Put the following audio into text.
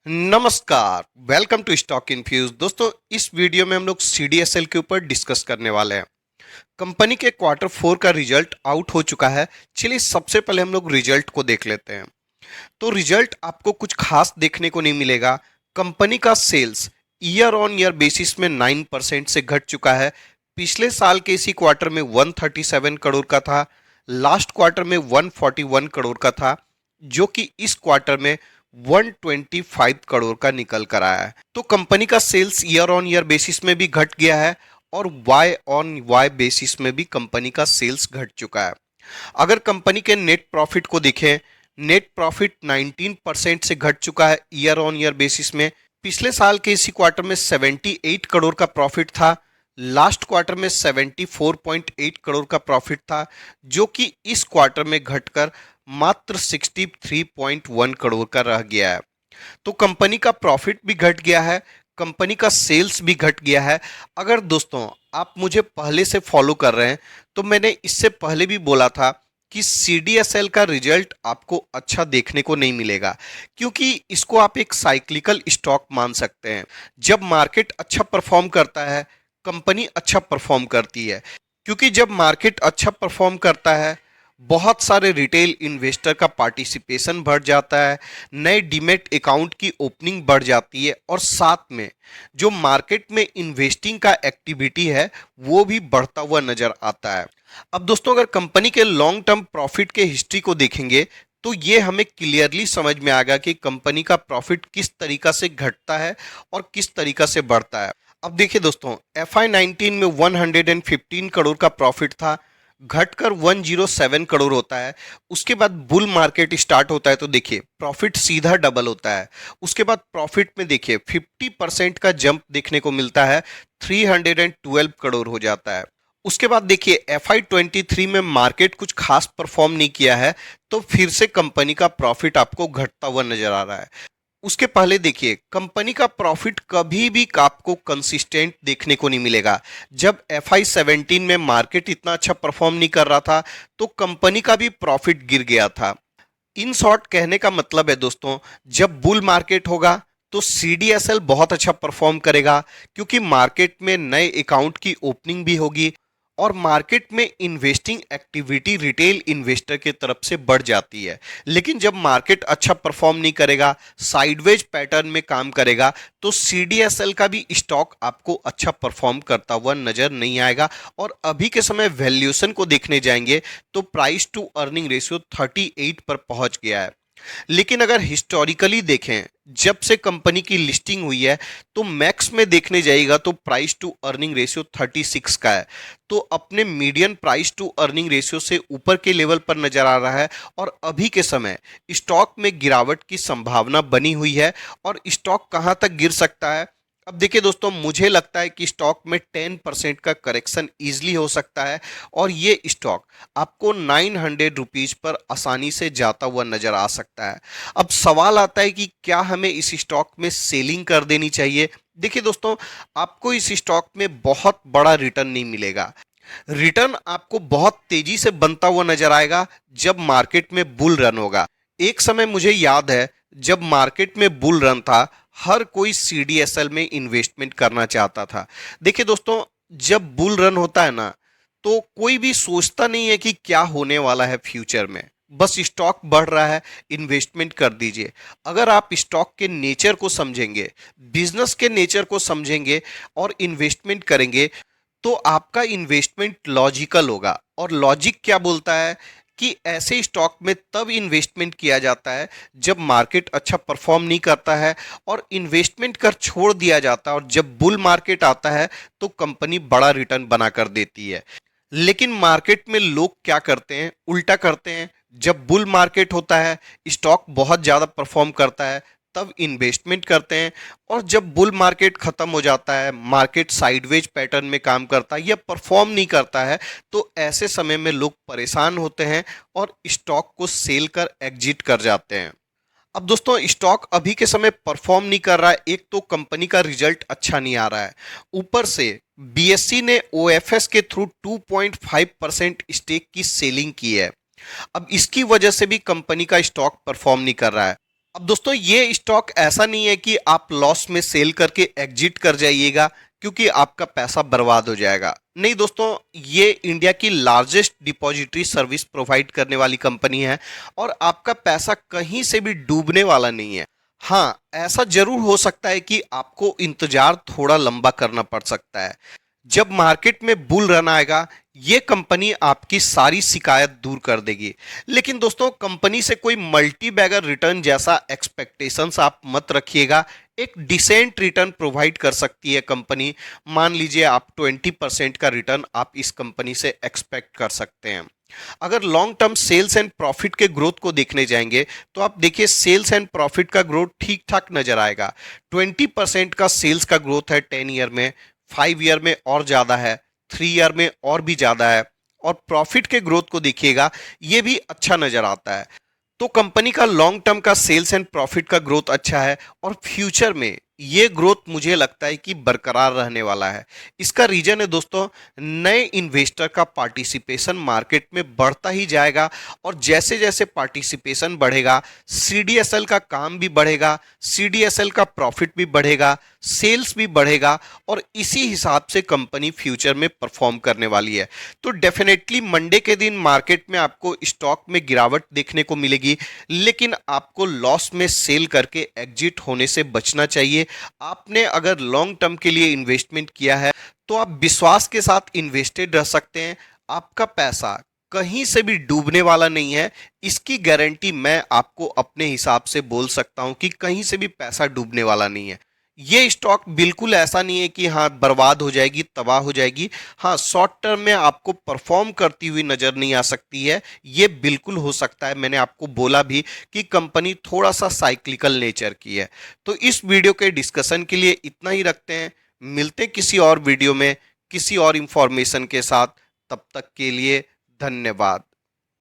नमस्कार। Welcome to Stock Infuse. दोस्तों, इस वीडियो में हम लोग सीडीएसएल के ऊपर डिस्कस करने वाले हैं। कंपनी के क्वार्टर फोर का रिजल्ट आउट हो चुका है। चलिए सबसे पहले हम लोग रिजल्ट को देख लेते हैं। तो रिजल्ट आपको कुछ खास देखने को नहीं मिलेगा। कंपनी का sales year on year basis में 9% से घट चुका है। पिछले साल के इसी क्वार्टर में 137 करोड़ का था, लास्ट क्वार्टर में 141 करोड़ का था, जो कि इस क्वार्टर में 125 करोड़ का निकल कर आया है। तो कंपनी का sales year on year basis में भी घट गया है और वाई ऑन वाई बेसिस में भी कंपनी का सेल्स घट चुका है। अगर कंपनी के नेट प्रॉफिट को देखें, नेट प्रॉफिट 19% से घट चुका है ईयर ऑन ईयर बेसिस में। पिछले साल के इसी क्वार्टर में 78 करोड़ का प्रॉफिट था, लास्ट क्वार्टर में 74.8 करोड़ का प्रॉफिट था, जो कि इस क्वार्टर में घटकर मात्र 63.1 करोड़ का रह गया है। तो कंपनी का प्रॉफिट भी घट गया है, कंपनी का सेल्स भी घट गया है। अगर दोस्तों आप मुझे पहले से फॉलो कर रहे हैं तो मैंने इससे पहले भी बोला था कि सीडीएसएल का रिजल्ट आपको अच्छा देखने को नहीं मिलेगा, क्योंकि इसको आप एक साइक्लिकल स्टॉक मान सकते हैं। जब मार्केट अच्छा परफॉर्म करता है, कंपनी अच्छा परफॉर्म करती है, क्योंकि जब मार्केट अच्छा परफॉर्म करता है, बहुत सारे रिटेल इन्वेस्टर का पार्टिसिपेशन बढ़ जाता है, नए डीमेट अकाउंट की ओपनिंग बढ़ जाती है और साथ में जो मार्केट में इन्वेस्टिंग का एक्टिविटी है वो भी बढ़ता हुआ नजर आता है। अब दोस्तों, अगर कंपनी के लॉन्ग टर्म प्रॉफिट के हिस्ट्री को देखेंगे तो ये हमें क्लियरली समझ में आएगा कि कंपनी का प्रॉफिट किस तरीका से घटता है और किस तरीका से बढ़ता है। अब देखिए दोस्तों, FY19 में 115 करोड़ का प्रॉफिट था, घटकर 107 करोड़ होता है। उसके बाद बुल मार्केट स्टार्ट होता है तो देखिए प्रॉफिट सीधा डबल होता है। उसके बाद प्रॉफिट में देखिए 50% का जंप देखने को मिलता है, 312 करोड़ हो जाता है। उसके बाद देखिए FY23 में मार्केट कुछ खास परफॉर्म नहीं किया है, तो फिर से कंपनी का प्रॉफिट आपको घटता हुआ नजर आ रहा है। उसके पहले देखिए कंपनी का प्रॉफिट कभी भी आपको कंसिस्टेंट देखने को नहीं मिलेगा। जब FY17 में मार्केट इतना अच्छा परफॉर्म नहीं कर रहा था तो कंपनी का भी प्रॉफिट गिर गया था। इन शॉर्ट कहने का मतलब है दोस्तों, जब बुल मार्केट होगा तो सीडीएसएल बहुत अच्छा परफॉर्म करेगा, क्योंकि मार्केट में नए अकाउंट की ओपनिंग भी होगी और मार्केट में इन्वेस्टिंग एक्टिविटी रिटेल इन्वेस्टर की तरफ से बढ़ जाती है। लेकिन जब मार्केट अच्छा परफॉर्म नहीं करेगा, साइडवेज पैटर्न में काम करेगा, तो सीडीएसएल का भी स्टॉक आपको अच्छा परफॉर्म करता हुआ नजर नहीं आएगा। और अभी के समय वैल्यूएशन को देखने जाएंगे तो प्राइस टू अर्निंग रेशियो 38 पर पहुंच गया है। लेकिन अगर हिस्टोरिकली देखें, जब से कंपनी की लिस्टिंग हुई है तो मैक्स में देखने जाएगा तो प्राइस टू अर्निंग रेशियो 36 का है। तो अपने median price to earning ratio से ऊपर के लेवल पर नजर आ रहा है और अभी के समय स्टॉक में गिरावट की संभावना बनी हुई है। और स्टॉक कहां तक गिर सकता है? अब देखिए दोस्तों, मुझे लगता है कि स्टॉक में 10% का करेक्शन इजीली हो सकता है और ये स्टॉक आपको 900 रुपीज पर आसानी से जाता हुआ नजर आ सकता है। अब सवाल आता है कि क्या हमें इस स्टॉक में सेलिंग कर देनी चाहिए? देखिए दोस्तों, आपको इस स्टॉक में बहुत बड़ा रिटर्न नहीं मिलेगा। रिटर्न आपको बहुत तेजी से बनता हुआ नजर आएगा जब मार्केट में बुल रन होगा। एक समय मुझे याद है, जब मार्केट में बुल रन था, हर कोई सीडीएसएल में इन्वेस्टमेंट करना चाहता था। देखिए दोस्तों, जब बुल रन होता है ना, तो कोई भी सोचता नहीं है कि क्या होने वाला है फ्यूचर में। बस स्टॉक बढ़ रहा है, इन्वेस्टमेंट कर दीजिए। अगर आप स्टॉक के नेचर को समझेंगे, बिजनेस के नेचर को समझेंगे और इन्वेस्टमेंट करेंगे, तो आपका इन्वेस्टमेंट लॉजिकल होगा। और लॉजिक क्या बोलता है कि ऐसे स्टॉक में तब इन्वेस्टमेंट किया जाता है जब मार्केट अच्छा परफॉर्म नहीं करता है और इन्वेस्टमेंट कर छोड़ दिया जाता है, और जब बुल मार्केट आता है तो कंपनी बड़ा रिटर्न बना कर देती है। लेकिन मार्केट में लोग क्या करते हैं? उल्टा करते हैं। जब बुल मार्केट होता है, स्टॉक बहुत ज़्यादा परफॉर्म करता है, तब इन्वेस्टमेंट करते हैं। और जब बुल मार्केट खत्म हो जाता है, मार्केट साइडवेज पैटर्न में काम करता है या परफॉर्म नहीं करता है, तो ऐसे समय में लोग परेशान होते हैं और स्टॉक को सेल कर एग्जिट कर जाते हैं। अब दोस्तों, स्टॉक अभी के समय परफॉर्म नहीं कर रहा है। एक तो कंपनी का रिजल्ट अच्छा नहीं आ रहा है, ऊपर से बीएससी ने ओएफएस के थ्रू 2.5% स्टेक की सेलिंग की है। अब इसकी वजह से भी कंपनी का स्टॉक परफॉर्म नहीं कर रहा है। अब दोस्तों ये स्टॉक ऐसा नहीं है कि आप लॉस में सेल करके एग्जिट कर जाइएगा क्योंकि आपका पैसा बर्बाद हो जाएगा। नहीं दोस्तों, ये इंडिया की लार्जेस्ट डिपॉजिटरी सर्विस प्रोवाइड करने वाली कंपनी है और आपका पैसा कहीं से भी डूबने वाला नहीं है। हाँ, ऐसा जरूर हो सकता है कि आपको इंतजार थोड़ा लंबा करना पड़ सकता है। जब मार्केट में बुल रन आएगा, ये कंपनी आपकी सारी शिकायत दूर कर देगी। लेकिन दोस्तों, कंपनी से कोई मल्टी बैगर रिटर्न जैसा एक्सपेक्टेशंस आप मत रखिएगा। एक डिसेंट रिटर्न प्रोवाइड कर सकती है कंपनी। मान लीजिए आप 20% का रिटर्न आप इस कंपनी से एक्सपेक्ट कर सकते हैं। अगर long term sales and profit के ग्रोथ को देखने जाएंगे तो आप देखिए सेल्स एंड प्रॉफिट का ग्रोथ ठीक ठाक नजर आएगा। 20% का सेल्स का ग्रोथ है 10 ईयर में, 5 ईयर में और ज्यादा है, 3 ईयर में और भी ज्यादा है। और प्रॉफिट के ग्रोथ को देखिएगा, ये भी अच्छा नजर आता है। तो कंपनी का लॉन्ग टर्म का सेल्स एंड प्रॉफिट का ग्रोथ अच्छा है और फ्यूचर में ये ग्रोथ मुझे लगता है कि बरकरार रहने वाला है। इसका रीजन है दोस्तों, नए इन्वेस्टर का पार्टिसिपेशन मार्केट में बढ़ता ही जाएगा और जैसे जैसे पार्टिसिपेशन बढ़ेगा, सीडीएसएल का काम भी बढ़ेगा, सीडीएसएल का प्रॉफिट भी बढ़ेगा, सेल्स भी बढ़ेगा और इसी हिसाब से कंपनी फ्यूचर में परफॉर्म करने वाली है। तो डेफिनेटली मंडे के दिन मार्केट में आपको स्टॉक में गिरावट देखने को मिलेगी, लेकिन आपको लॉस में सेल करके एग्जिट होने से बचना चाहिए। आपने अगर लॉन्ग टर्म के लिए इन्वेस्टमेंट किया है तो आप विश्वास के साथ इन्वेस्टेड रह सकते हैं। आपका पैसा कहीं से भी डूबने वाला नहीं है। इसकी गारंटी मैं आपको अपने हिसाब से बोल सकता हूं कि कहीं से भी पैसा डूबने वाला नहीं है। ये स्टॉक बिल्कुल ऐसा नहीं है कि हाँ बर्बाद हो जाएगी, तबाह हो जाएगी। हाँ, शॉर्ट टर्म में आपको परफॉर्म करती हुई नजर नहीं आ सकती है, ये बिल्कुल हो सकता है। मैंने आपको बोला भी कि कंपनी थोड़ा सा साइक्लिकल नेचर की है। तो इस वीडियो के डिस्कशन के लिए इतना ही रखते हैं। मिलते हैं किसी और वीडियो में किसी और इंफॉर्मेशन के साथ। तब तक के लिए धन्यवाद।